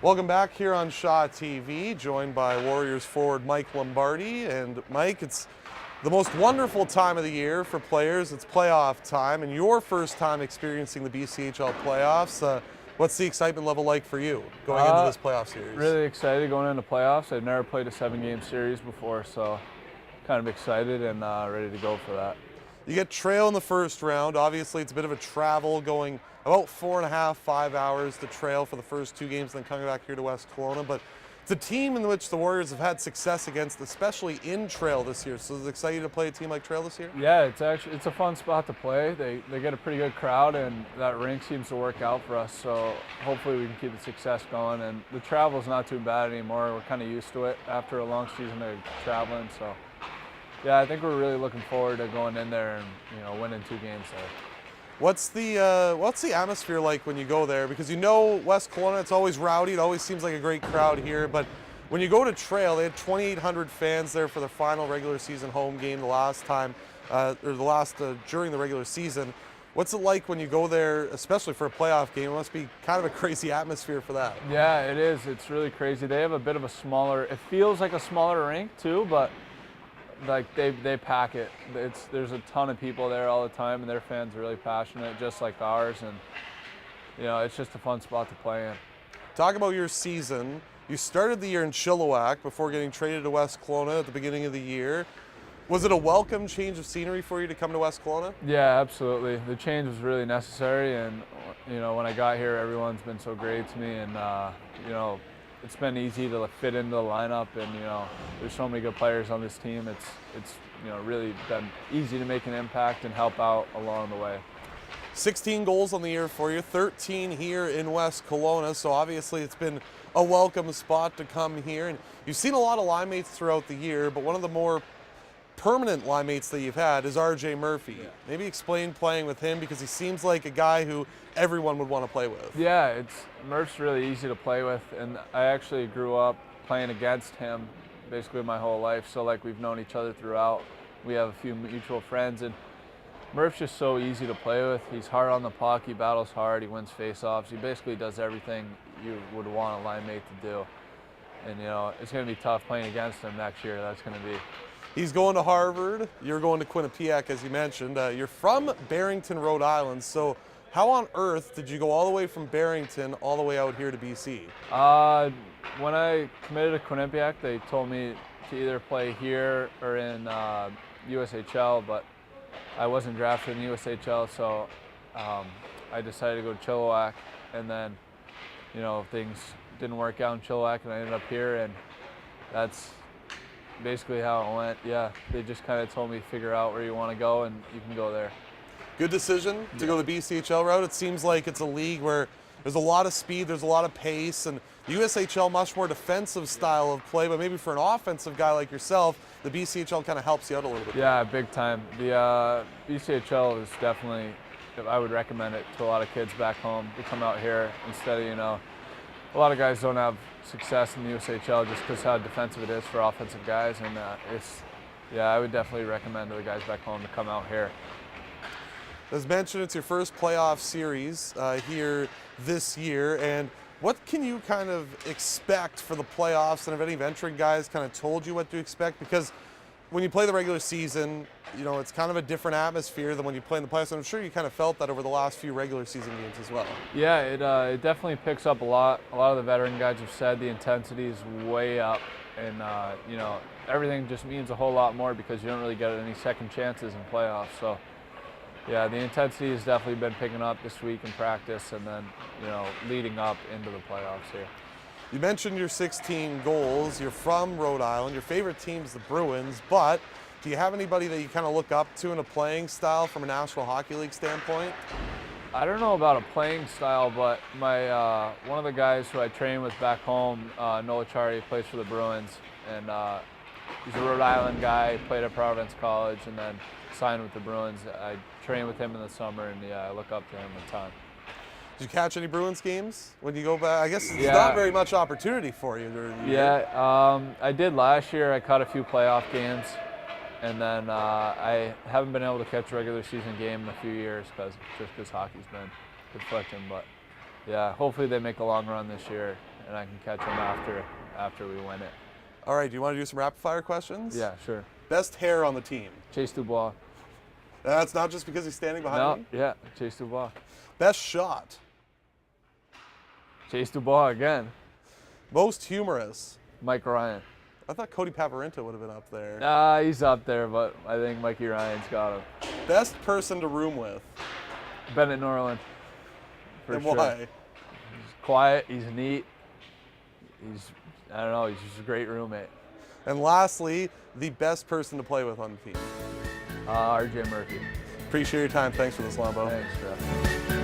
Welcome back here on Shaw TV, joined by Warriors forward Mike Lombardi. And Mike, it's the most wonderful time of the year for players. It's playoff time, and your first time experiencing the BCHL playoffs. What's the excitement level like for you going into this playoff series? Really excited going into playoffs. I've never played a 7-game series before, so kind of excited and ready to go for that. You get Trail in the first round. Obviously, it's a bit of a travel, going about 4.5, 5 hours to Trail for the first 2 games, then coming back here to West Kelowna. But it's a team in which the Warriors have had success against, especially in Trail this year. So is it exciting to play a team like Trail this year? Yeah, it's a fun spot to play. They get a pretty good crowd, and that rink seems to work out for us. So hopefully we can keep the success going. And the travel's not too bad anymore. We're kind of used to it after a long season of traveling. So yeah, I think we're really looking forward to going in there and winning 2 games there. What's the atmosphere like when you go there? Because West Kelowna, it's always rowdy. It always seems like a great crowd here. But when you go to Trail, they had 2,800 fans there for the final regular season home game the last time, during the regular season. What's it like when you go there, especially for a playoff game? It must be kind of a crazy atmosphere for that. Yeah, it is. It's really crazy. They have a bit of a smaller. It feels like a smaller rink too, but like they pack it. There's a ton of people there all the time, and their fans are really passionate, just like ours, and it's just a fun spot to play in. Talk about your season. You started the year in Chilliwack before getting traded to West Kelowna at the beginning of the year. Was it a welcome change of scenery for you to come to West Kelowna? Yeah, absolutely. The change was really necessary, and when I got here, everyone's been so great to me, and it's been easy to fit into the lineup, and there's so many good players on this team. It's really been easy to make an impact and help out along the way. 16 goals on the year for you, 13 here in West Kelowna, so obviously it's been a welcome spot to come here. And you've seen a lot of line mates throughout the year, but one of the more permanent line mates that you've had is RJ Murphy. Yeah. Maybe explain playing with him, because he seems like a guy who everyone would want to play with. Yeah, Murph's really easy to play with, and I actually grew up playing against him basically my whole life, so we've known each other throughout. We have a few mutual friends, and Murph's just so easy to play with. He's hard on the puck, he battles hard, he wins face-offs, he basically does everything you would want a line mate to do. And it's going to be tough playing against him next year. That's going to be. He's going to Harvard. You're going to Quinnipiac, as you mentioned. You're from Barrington, Rhode Island. So how on earth did you go all the way from Barrington all the way out here to BC? When I committed to Quinnipiac, they told me to either play here or in USHL, but I wasn't drafted in USHL, so I decided to go to Chilliwack. And then, things didn't work out in Chilliwack, and I ended up here, and that's basically how it went. Yeah, they just kind of told me figure out where you want to go and you can go there. Good decision to go the BCHL route. It seems like it's a league where there's a lot of speed, there's a lot of pace, and the USHL much more defensive style of play, but maybe for an offensive guy like yourself, the BCHL kind of helps you out a little bit. Yeah, big time. The BCHL is definitely, I would recommend it to a lot of kids back home to come out here instead of, a lot of guys don't have success in the USHL just because how defensive it is for offensive guys, and I would definitely recommend to the guys back home to come out here. As mentioned, it's your first playoff series here this year, and what can you kind of expect for the playoffs, and have any veteran guys kind of told you what to expect? Because when you play the regular season, it's kind of a different atmosphere than when you play in the playoffs, and I'm sure you kind of felt that over the last few regular season games as well. Yeah, it definitely picks up a lot. A lot of the veteran guys have said the intensity is way up, and everything just means a whole lot more because you don't really get any second chances in playoffs. So yeah, the intensity has definitely been picking up this week in practice, and then leading up into the playoffs here. You mentioned your 16 goals. You're from Rhode Island. Your favorite team's the Bruins, but do you have anybody that you kind of look up to in a playing style from a National Hockey League standpoint? I don't know about a playing style, but my one of the guys who I train with back home, Noah Chari, plays for the Bruins, and he's a Rhode Island guy, played at Providence College, and then signed with the Bruins. I train with him in the summer, and yeah, I look up to him a ton. Did you catch any Bruins games when you go back? I guess it's not very much opportunity for you. I did last year. I caught a few playoff games, and then I haven't been able to catch a regular season game in a few years because hockey's been conflicting. But Yeah, hopefully they make a long run this year, and I can catch them after we win it. All right, do you want to do some rapid fire questions? Yeah, sure. Best hair on the team? Chase Dubois. That's not just because he's standing behind me? No, yeah, Chase Dubois. Best shot? Chase Dubois again. Most humorous? Mike Ryan. I thought Cody Pavarinta would have been up there. Nah, he's up there, but I think Mikey Ryan's got him. Best person to room with? Bennett Norland. For And sure. why? He's quiet, he's neat. I don't know, he's just a great roommate. And lastly, the best person to play with on the team? RJ Murphy. Appreciate your time. Thanks for this, Lombo. Thanks, Jeff.